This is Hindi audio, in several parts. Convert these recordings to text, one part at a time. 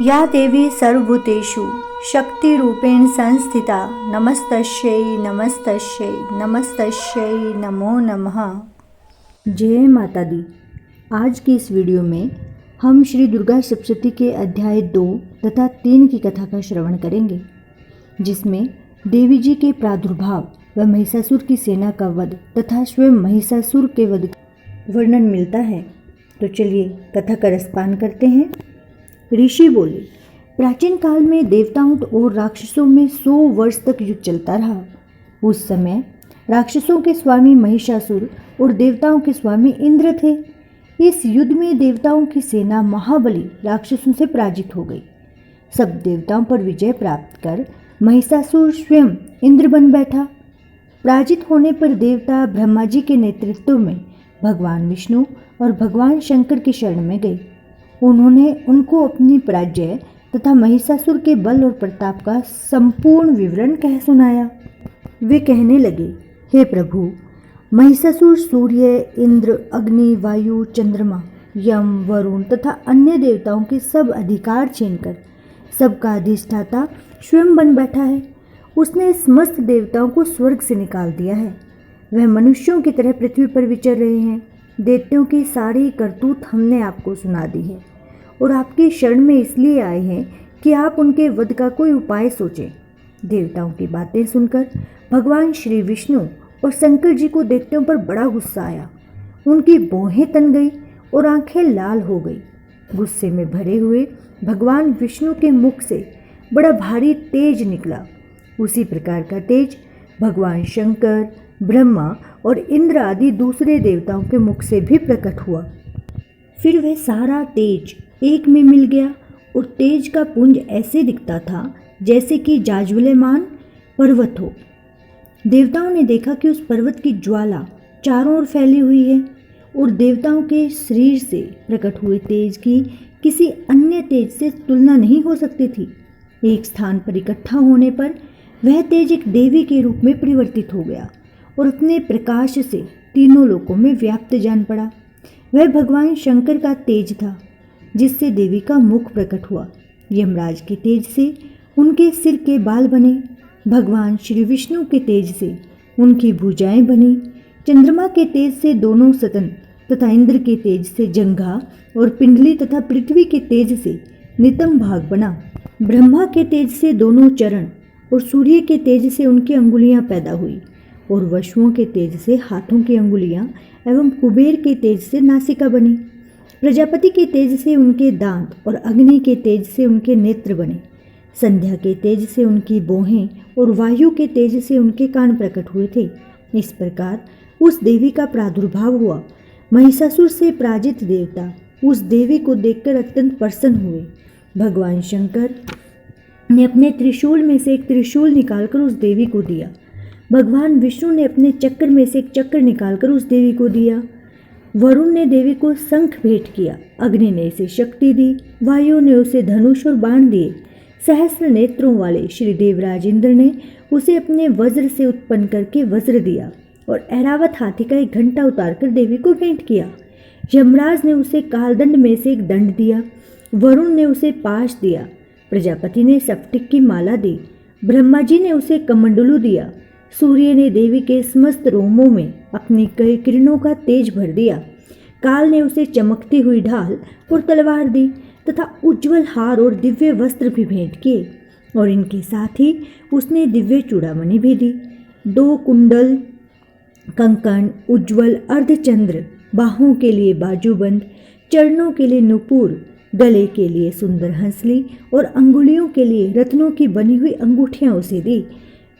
या देवी सर्वभूतेषु शक्तिरूपेण संस्थिता नमस्तस्यै नमस्तस्यै नमस्तस्यै नमो नमः। जय माता दी। आज की इस वीडियो में हम श्री दुर्गा सप्तशती के अध्याय 2 तथा 3 की कथा का श्रवण करेंगे, जिसमें देवी जी के प्रादुर्भाव व महिषासुर की सेना का वध तथा स्वयं महिषासुर के वध का वर्णन मिलता है। तो चलिए कथा का रसपान करते हैं। ऋषि बोले, प्राचीन काल में देवताओं और राक्षसों में 100 वर्ष तक युद्ध चलता रहा। उस समय राक्षसों के स्वामी महिषासुर और देवताओं के स्वामी इंद्र थे। इस युद्ध में देवताओं की सेना महाबली राक्षसों से पराजित हो गई। सब देवताओं पर विजय प्राप्त कर महिषासुर स्वयं इंद्र बन बैठा। पराजित होने पर देवता ब्रह्मा जी के नेतृत्व में भगवान विष्णु और भगवान शंकर की शरण में गए। उन्होंने उनको अपनी पराजय तथा महिषासुर के बल और प्रताप का संपूर्ण विवरण कह सुनाया। वे कहने लगे, हे प्रभु, महिषासुर सूर्य, इंद्र, अग्नि, वायु, चंद्रमा, यम, वरुण तथा अन्य देवताओं के सब अधिकार छीनकर सबका अधिष्ठाता स्वयं बन बैठा है। उसने समस्त देवताओं को स्वर्ग से निकाल दिया है। वह मनुष्यों की तरह पृथ्वी पर विचर रहे हैं। दैत्यों की सारी करतूत हमने आपको सुना दी है और आपकी शरण में इसलिए आए हैं कि आप उनके वध का कोई उपाय सोचें। देवताओं की बातें सुनकर भगवान श्री विष्णु और शंकर जी को दैत्यों पर बड़ा गुस्सा आया। उनकी भौहें तन गई और आंखें लाल हो गई। गुस्से में भरे हुए भगवान विष्णु के मुख से बड़ा भारी तेज निकला। उसी प्रकार का तेज भगवान शंकर, ब्रह्मा और इंद्र आदि दूसरे देवताओं के मुख से भी प्रकट हुआ। फिर वह सारा तेज एक में मिल गया और तेज का पुंज ऐसे दिखता था जैसे कि जाज्वल्यमान पर्वत हो। देवताओं ने देखा कि उस पर्वत की ज्वाला चारों ओर फैली हुई है और देवताओं के शरीर से प्रकट हुए तेज की किसी अन्य तेज से तुलना नहीं हो सकती थी। एक स्थान पर इकट्ठा होने पर वह तेज एक देवी के रूप में परिवर्तित हो गया और अपने प्रकाश से तीनों लोकों में व्याप्त जान पड़ा। वह भगवान शंकर का तेज था, जिससे देवी का मुख प्रकट हुआ। यमराज के तेज से उनके सिर के बाल बने। भगवान श्री विष्णु के तेज से उनकी भुजाएं बनी। चंद्रमा के तेज से दोनों सतन तथा इंद्र के तेज से जंघा और पिंडली तथा पृथ्वी के तेज से नितंब भाग बना। ब्रह्मा के तेज से दोनों चरण और सूर्य के तेज से उनकी अंगुलियां पैदा हुई और वसुओं के तेज से हाथों की अंगुलियां एवं कुबेर के तेज से नासिका बनी। प्रजापति के तेज से उनके दांत और अग्नि के तेज से उनके नेत्र बने। संध्या के तेज से उनकी भौहें और वायु के तेज से उनके कान प्रकट हुए थे। इस प्रकार उस देवी का प्रादुर्भाव हुआ। महिषासुर से पराजित देवता उस देवी को देखकर अत्यंत प्रसन्न हुए। भगवान शंकर ने अपने त्रिशूल में से एक त्रिशूल निकालकर उस देवी को दिया। भगवान विष्णु ने अपने चक्र में से एक चक्र निकालकर उस देवी को दिया। वरुण ने देवी को शंख भेंट किया। अग्नि ने इसे शक्ति दी। वायु ने उसे धनुष और बाण दिए। सहस्र नेत्रों वाले श्री देवराज इंद्र ने उसे अपने वज्र से उत्पन्न करके वज्र दिया और ऐरावत हाथी का एक घंटा उतारकर देवी को भेंट किया। यमराज ने उसे कालदंड में से एक दंड दिया। वरुण ने उसे पाश दिया। प्रजापति ने स्फटिक की माला दी। ब्रह्मा जी ने उसे कमंडलू दिया। सूर्य ने देवी के समस्त रोमों में अपनी कई किरणों का तेज भर दिया। काल ने उसे चमकती हुई ढाल और तलवार दी तथा उज्जवल हार और दिव्य वस्त्र भी भेंट किए और इनके साथ ही उसने दिव्य चूड़ामणि भी दी। 2 कुंडल, कंकण, उज्जवल अर्धचंद्र, बाहों के लिए बाजूबंद, चरणों के लिए नुपुर, गले के लिए सुंदर हंसली और अंगुलियों के लिए रत्नों की बनी हुई अंगूठियां उसे दी।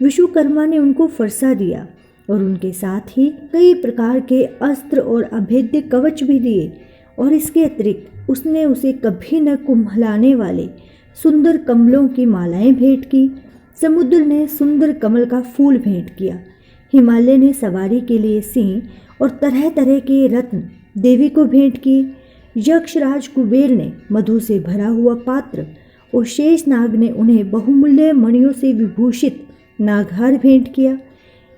विश्वकर्मा ने उनको फरसा दिया और उनके साथ ही कई प्रकार के अस्त्र और अभेद्य कवच भी दिए और इसके अतिरिक्त उसने उसे कभी न कुम्हलाने वाले सुंदर कमलों की मालाएं भेंट की। समुद्र ने सुंदर कमल का फूल भेंट किया। हिमालय ने सवारी के लिए सिंह और तरह तरह के रत्न देवी को भेंट किए। यक्षराज कुबेर ने मधु से भरा हुआ पात्र और शेषनाग ने उन्हें बहुमूल्य मणियों से विभूषित नागहार भेंट किया।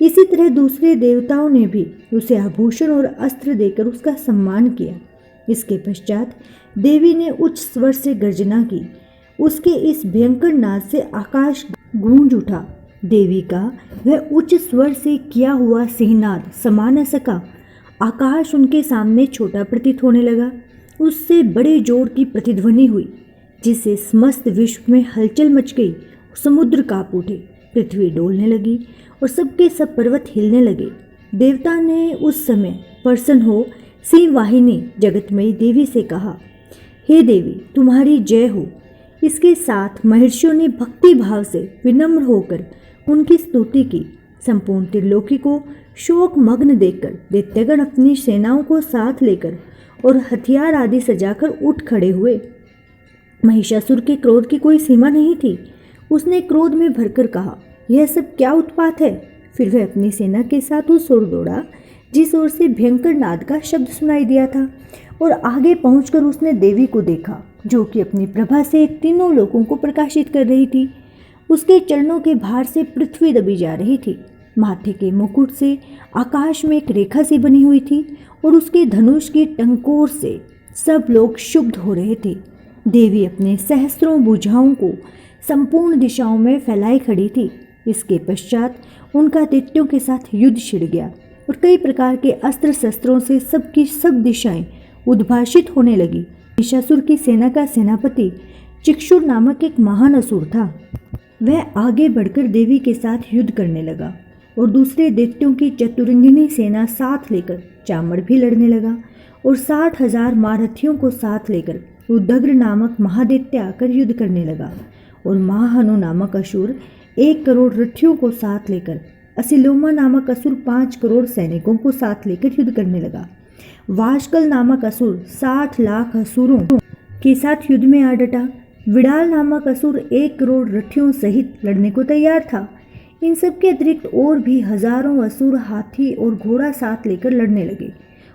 इसी तरह दूसरे देवताओं ने भी उसे आभूषण और अस्त्र देकर उसका सम्मान किया। इसके पश्चात देवी ने उच्च स्वर से गर्जना की। उसके इस भयंकर नाद से आकाश गूंज उठा। देवी का वह उच्च स्वर से किया हुआ सिंहनाद समा न सका। आकाश उनके सामने छोटा प्रतीत होने लगा। उससे बड़े जोर की प्रतिध्वनि हुई, जिससे समस्त विश्व में हलचल मच गई। समुद्र कांप उठे, पृथ्वी डोलने लगी और सबके सब पर्वत हिलने लगे। देवता ने उस समय प्रसन्न हो सिंह वाहिनी जगतमयी देवी से कहा, हे देवी, तुम्हारी जय हो। इसके साथ महर्षियों ने भक्ति भाव से विनम्र होकर उनकी स्तुति की। संपूर्ण त्रिलोकी को शोक मग्न देखकर दैत्यगण अपनी सेनाओं को साथ लेकर और हथियार आदि सजाकर उठ खड़े हुए। महिषासुर के क्रोध की कोई सीमा नहीं थी। उसने क्रोध में भरकर कहा, यह सब क्या उत्पात है। फिर वह अपनी सेना के साथ उस ओर दौड़ा जिस ओर से भयंकर नाद का शब्द सुनाई दिया था, और आगे पहुंचकर उसने देवी को देखा, जो कि अपनी प्रभा से तीनों लोकों को प्रकाशित कर रही थी। उसके चरणों के भार से पृथ्वी दबी जा रही थी। माथे के मुकुट से आकाश में एक रेखा सी बनी हुई थी और उसके धनुष की टंकोर से सब लोग क्षुब्ध हो रहे थे। देवी अपने सहस्त्रों भुजाओं को संपूर्ण दिशाओं में फैलाए खड़ी थी। इसके पश्चात उनका दैत्यों के साथ युद्ध छिड़ गया और कई प्रकार के अस्त्र शस्त्रों से सबकी सब दिशाएं उद्भाषित होने लगी। महिषासुर की सेना का सेनापति चिक्षुर नामक एक महान असुर था। वह आगे बढ़कर देवी के साथ युद्ध करने लगा और दूसरे दैत्यों की चतुरंगिनी सेना साथ लेकर चामड़ भी लड़ने लगा और 60,000 महारथियों को साथ लेकर उदग्र नामक महादैत्य आकर युद्ध करने लगा और महाहनु नामक असुर 1 करोड़ रथियों को साथ लेकर, असिलोमा नामक असुर 5 करोड़ सैनिकों को साथ लेकर युद्ध करने लगा। वाशकल नामक असुर 60 लाख असुरों के साथ युद्ध में आ डटा। विडाल नामक असुर 1 करोड़ रथियों सहित लड़ने को तैयार था। इन सब के अतिरिक्त और भी हजारों असुर हाथी और घोड़ा साथ लेकर लड़ने लगे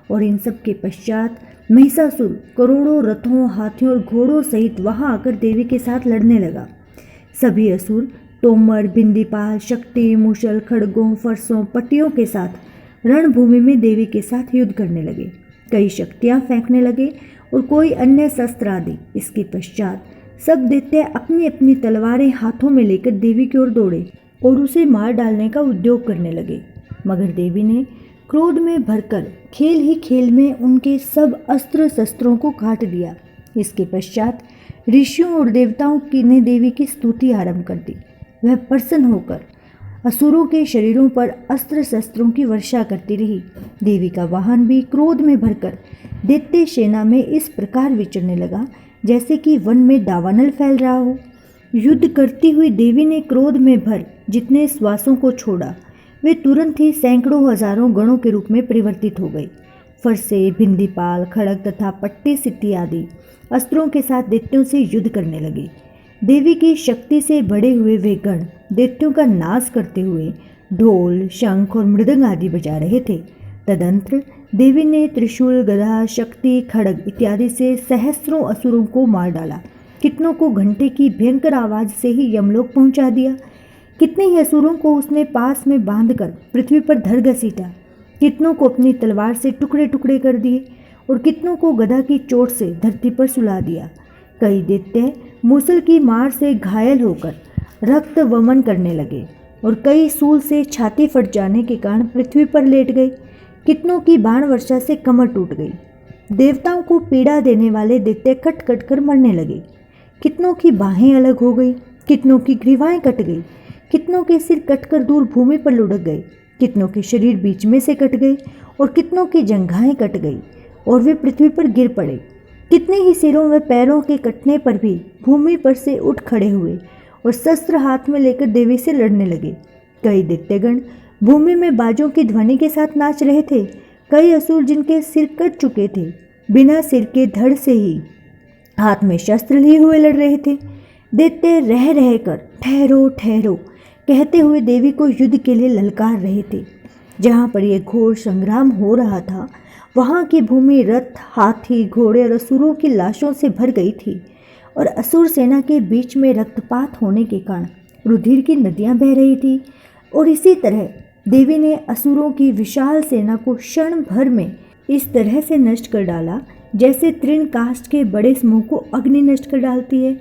और इन सब के पश्चात महिषासुर करोड़ों रथों, हाथियों और घोड़ों सहित वहां आकर देवी के साथ लड़ने लगा। सभी असुर तोमर, बिंदीपाल, शक्ति, मूषल, खड़गों, फरसों, पट्टियों के साथ रणभूमि में देवी के साथ युद्ध करने लगे। कई शक्तियां फेंकने लगे और कोई अन्य शस्त्र आदि। इसके पश्चात सब दैत्य अपनी अपनी तलवारें हाथों में लेकर देवी की ओर दौड़े और उसे मार डालने का उद्योग करने लगे। मगर देवी ने क्रोध में भरकर खेल ही खेल में उनके सब अस्त्र शस्त्रों को काट दिया। इसके पश्चात ऋषियों और देवताओं ने देवी की स्तुति आरंभ कर दी। वह प्रसन्न होकर असुरों के शरीरों पर अस्त्र शस्त्रों की वर्षा करती रही। देवी का वाहन भी क्रोध में भरकर दैत्य सेना में इस प्रकार विचरने लगा जैसे कि वन में दावानल फैल रहा हो। युद्ध करती हुई देवी ने क्रोध में भर जितने श्वासों को छोड़ा, वे तुरंत ही सैकड़ों हजारों गणों के रूप में परिवर्तित हो गई। फरसे, भिंदीपाल, खड़ग तथा पट्टी सिट्टी आदि अस्त्रों के साथ दैत्यों से युद्ध करने लगे। देवी की शक्ति से बड़े हुए वे गण दैत्यों का नाश करते हुए ढोल, शंख और मृदंग आदि बजा रहे थे। तदंतर देवी ने त्रिशूल, गदा, शक्ति, खड़ग इत्यादि से सहस्रों असुरों को मार डाला। कितनों को घंटे की भयंकर आवाज से ही यमलोक पहुंचा दिया। कितने ही असुरों को उसने पास में बांधकर पृथ्वी पर धर घसीटा। कितनों को अपनी तलवार से टुकड़े टुकड़े कर दिए और कितनों को गदा की चोट से धरती पर सुला दिया। कई दैत्य मूसल की मार से घायल होकर रक्त वमन करने लगे और कई सूल से छाती फट जाने के कारण पृथ्वी पर लेट गए। कितनों की बाण वर्षा से कमर टूट गई। देवताओं को पीड़ा देने वाले दैत्य कट कट कर मरने लगे। कितनों की बाहें अलग हो गई, कितनों की ग्रीवाएं कट गई, कितनों के सिर कटकर दूर भूमि पर लुढ़क गए, कितनों के शरीर बीच में से कट गए और कितनों की जंघाएं कट गई और वे पृथ्वी पर गिर पड़े। कितने ही सिरों व पैरों के कटने पर भी भूमि पर से उठ खड़े हुए और शस्त्र हाथ में लेकर देवी से लड़ने लगे। कई दैत्यगण भूमि में बाजों की ध्वनि के साथ नाच रहे थे। कई असुर जिनके सिर कट चुके थे बिना सिर के धड़ से ही हाथ में शस्त्र लिए हुए लड़ रहे थे। दैत्य रह रह कर ठहरो ठहरो कहते हुए देवी को युद्ध के लिए ललकार रहे थे। जहाँ पर यह घोर संग्राम हो रहा था वहाँ की भूमि रथ, हाथी, घोड़े और असुरों की लाशों से भर गई थी और असुर सेना के बीच में रक्तपात होने के कारण रुधिर की नदियाँ बह रही थी। और इसी तरह देवी ने असुरों की विशाल सेना को क्षण भर में इस तरह से नष्ट कर डाला जैसे तृण काष्ठ के बड़े समूह को अग्नि नष्ट कर डालती है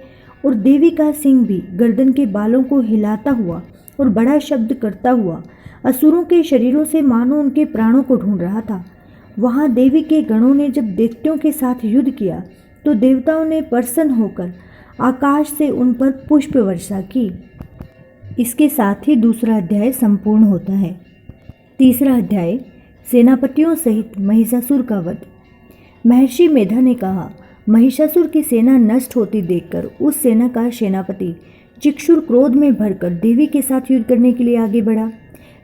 और देवी का सिंह भी गर्दन के बालों को हिलाता हुआ और बड़ा शब्द करता हुआ असुरों के शरीरों से मानो उनके प्राणों को ढूंढ रहा था। वहां देवी के गणों ने जब दैत्यों के साथ युद्ध किया तो देवताओं ने प्रसन्न होकर आकाश से उन पर पुष्प वर्षा की। इसके साथ ही दूसरा अध्याय संपूर्ण होता है। तीसरा अध्याय, सेनापतियों सहित महिषासुर का वध। महर्षि मेधा ने कहा, महिषासुर की सेना नष्ट होती देखकर उस सेना का सेनापति चिक्षुर क्रोध में भरकर देवी के साथ युद्ध करने के लिए आगे बढ़ा।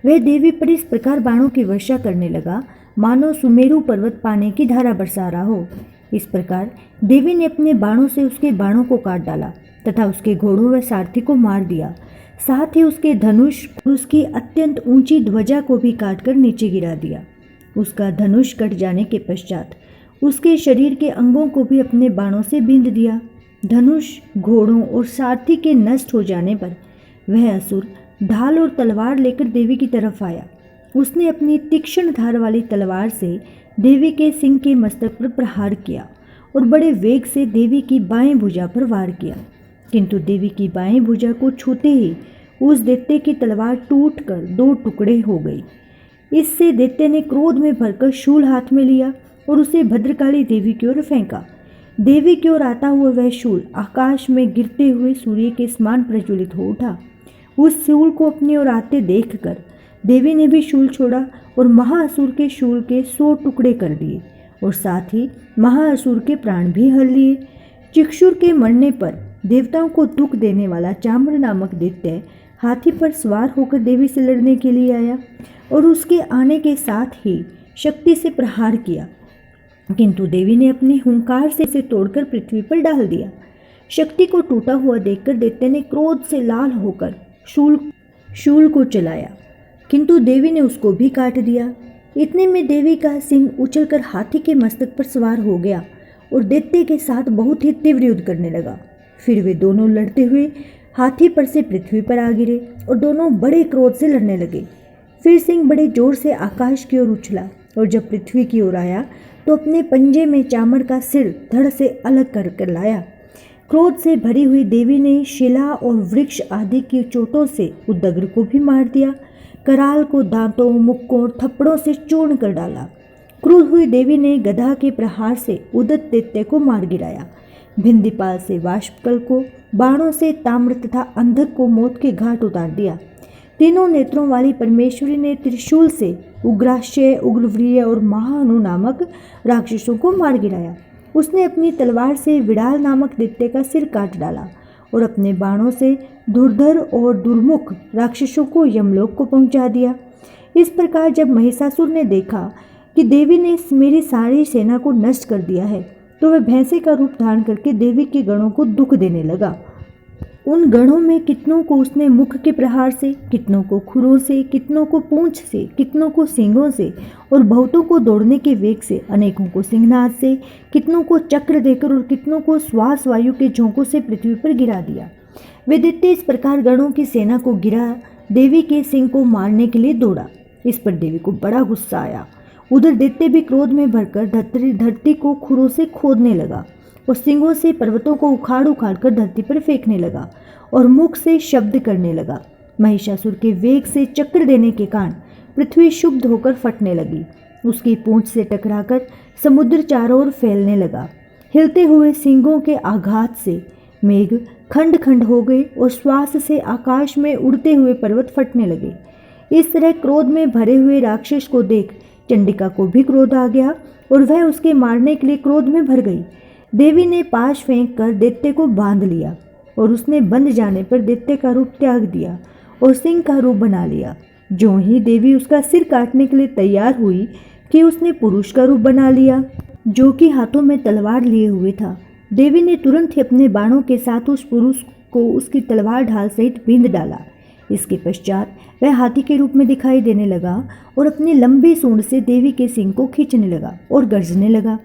वह देवी पर इस प्रकार बाणों की वर्षा करने लगा मानो सुमेरु पर्वत पानी की धारा बरसा रहा हो। इस प्रकार देवी ने अपने बाणों से उसके बाणों को काट डाला तथा उसके घोड़ों व सारथी को मार दिया। साथ ही उसके धनुष और उसकी अत्यंत ऊंची ध्वजा को भी काटकर नीचे गिरा दिया। उसका धनुष कट जाने के पश्चात उसके शरीर के अंगों को भी अपने बाणों से बींध दिया। धनुष, घोड़ों और सारथी के नष्ट हो जाने पर वह असुर ढाल और तलवार लेकर देवी की तरफ आया। उसने अपनी तीक्ष्ण धार वाली तलवार से देवी के सिंह के मस्तक पर प्रहार किया और बड़े वेग से देवी की बाएं भुजा पर वार किया, किंतु देवी की बाएं भुजा को छूते ही उस दैत्य की तलवार टूटकर 2 टुकड़े हो गई। इससे दैत्य ने क्रोध में भरकर शूल हाथ में लिया और उसे भद्रकाली देवी की ओर फेंका। देवी की ओर आता हुआ वह शूल आकाश में गिरते हुए सूर्य के समान प्रज्वलित हो उठा। उस शूल को अपनी ओर आते देखकर देवी ने भी शूल छोड़ा और महाअसुर के शूल के 100 टुकड़े कर दिए और साथ ही महाअसुर के प्राण भी हर लिए। चिक्षुर के मरने पर देवताओं को दुख देने वाला चाम्र नामक दैत्य हाथी पर सवार होकर देवी से लड़ने के लिए आया और उसके आने के साथ ही शक्ति से प्रहार किया, किंतु देवी ने अपने हुंकार से इसे तोड़कर पृथ्वी पर डाल दिया। शक्ति को टूटा हुआ देखकर दैत्य ने क्रोध से लाल होकर शूल को चलाया, किंतु देवी ने उसको भी काट दिया। इतने में देवी का सिंह उछलकर हाथी के मस्तक पर सवार हो गया और दैत्य के साथ बहुत ही तीव्र युद्ध करने लगा। फिर वे दोनों लड़ते हुए हाथी पर से पृथ्वी पर आ गिरे और दोनों बड़े क्रोध से लड़ने लगे। फिर सिंह बड़े जोर से आकाश की ओर उछला और जब पृथ्वी की ओर आया तो अपने पंजे में चामर का सिर धड़ से अलग कर लाया। क्रोध से भरी हुई देवी ने शिला और वृक्ष आदि की चोटों से उदग्र को भी मार दिया। कराल को दांतों, मुक्कों और थप्पड़ों से चूर्ण कर डाला। क्रुद्ध हुई देवी ने गदा के प्रहार से उदत दैत्य को मार गिराया। भिंदीपाल से वाष्पकल को, बाणों से ताम्र तथा अंधक को मौत के घाट उतार दिया। तीनों नेत्रों वाली परमेश्वरी ने त्रिशूल से उग्राशय, उग्रव्रिय और महाअनु नामक राक्षसों को मार गिराया। उसने अपनी तलवार से विडाल नामक दैत्य का सिर काट डाला और अपने बाणों से धुरधर और दुर्मुख राक्षसों को यमलोक को पहुंचा दिया। इस प्रकार जब महिषासुर ने देखा कि देवी ने मेरी सारी सेना को नष्ट कर दिया है तो वह भैंसे का रूप धारण करके देवी के गणों को दुख देने लगा। उन गणों में कितनों को उसने मुख के प्रहार से, कितनों को खुरों से, कितनों को पूंछ से, कितनों को सींगों से और बहुतों को दौड़ने के वेग से, अनेकों को सिंहनाद से, कितनों को चक्र देकर और कितनों को श्वास वायु के झोंकों से पृथ्वी पर गिरा दिया। वे दैत्य इस प्रकार गणों की सेना को गिरा देवी के सिंह को मारने के लिए दौड़ा। इस पर देवी को बड़ा गुस्सा आया। उधर दैत्य भी क्रोध में भरकर धरती को खुरों से खोदने लगा और सिंगों से पर्वतों को उखाड़ उखाड़ कर धरती पर फेंकने लगा और मुख से शब्द करने लगा। महिषासुर के वेग से चक्र देने के कारण पृथ्वी क्षुब्ध होकर फटने लगी। उसकी पूंछ से टकराकर समुद्र चारों ओर फैलने लगा। हिलते हुए सिंगों के आघात से मेघ खंड खंड हो गए और श्वास से आकाश में उड़ते हुए पर्वत फटने लगे। इस तरह क्रोध में भरे हुए राक्षस को देख चंडिका को भी क्रोध आ गया और वह उसके मारने के लिए क्रोध में भर गई। देवी ने पाश फेंक कर दैत्य को बांध लिया और उसने बंध जाने पर दैत्य का रूप त्याग दिया और सिंह का रूप बना लिया। जो ही देवी उसका सिर काटने के लिए तैयार हुई कि उसने पुरुष का रूप बना लिया, जो कि हाथों में तलवार लिए हुए था। देवी ने तुरंत ही अपने बाणों के साथ उस पुरुष को उसकी तलवार ढाल सहित बींध डाला। इसके पश्चात वह हाथी के रूप में दिखाई देने लगा और अपनी लंबी सूंड से देवी के सिंह को खींचने लगा और गर्जने लगा।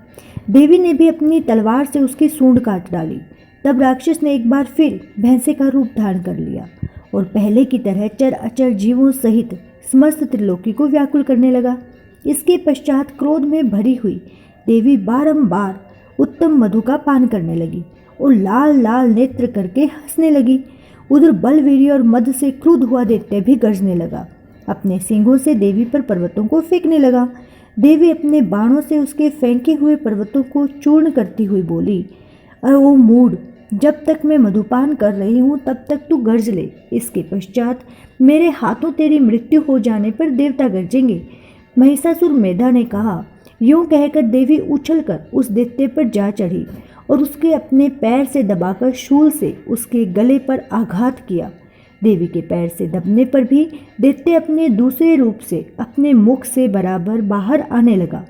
देवी ने भी अपनी तलवार से उसकी सूंड काट डाली। तब राक्षस ने एक बार फिर भैंसे का रूप धारण कर लिया और पहले की तरह चर अचर जीवों सहित समस्त त्रिलोकी को व्याकुल करने लगा। इसके पश्चात क्रोध में भरी हुई देवी बारंबार उत्तम मधु का पान करने लगी और लाल लाल नेत्र करके हंसने लगी। उधर बलवीर और मद से क्रुद्ध हुआ दैत्य भी गरजने लगा। अपने सींगों से देवी पर पर्वतों को फेंकने लगा। देवी अपने बाणों से उसके फेंके हुए पर्वतों को चूर्ण करती हुई बोली, अरे ओ मूढ़, जब तक मैं मधुपान कर रही हूँ तब तक तू गरज ले। इसके पश्चात मेरे हाथों तेरी मृत्यु हो जाने पर देवता गरजेंगे। महिषासुर मेधा ने कहा। यूं कहकर देवी उछलकर उस दैत्य पर जा चढ़ी और उसके अपने पैर से दबाकर शूल से उसके गले पर आघात किया। देवी के पैर से दबने पर भी दैत्य अपने दूसरे रूप से अपने मुख से बराबर बाहर आने लगा।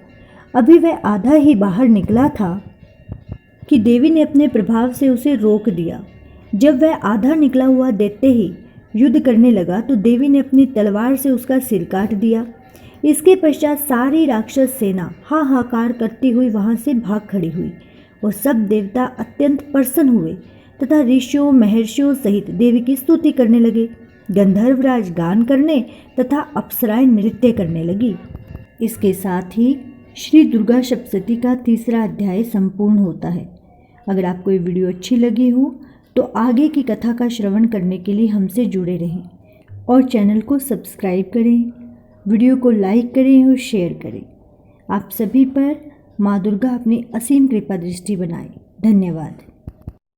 अभी वह आधा ही बाहर निकला था कि देवी ने अपने प्रभाव से उसे रोक दिया। जब वह आधा निकला हुआ दैत्य ही युद्ध करने लगा तो देवी ने अपनी तलवार से उसका सिर काट दिया। इसके पश्चात सारी राक्षस सेना हाहाकार करती हुई वहां से भाग खड़ी हुई और सब देवता अत्यंत प्रसन्न हुए तथा ऋषियों महर्षियों सहित देवी की स्तुति करने लगे। गंधर्वराज गान करने तथा अप्सराएं नृत्य करने लगी। इसके साथ ही श्री दुर्गा सप्तशती का 3रा अध्याय संपूर्ण होता है। अगर आपको ये वीडियो अच्छी लगी हो तो आगे की कथा का श्रवण करने के लिए हमसे जुड़े रहें और चैनल को सब्सक्राइब करें, वीडियो को लाइक करें और शेयर करें। आप सभी पर माँ दुर्गा अपनी असीम कृपा दृष्टि बनाए। धन्यवाद।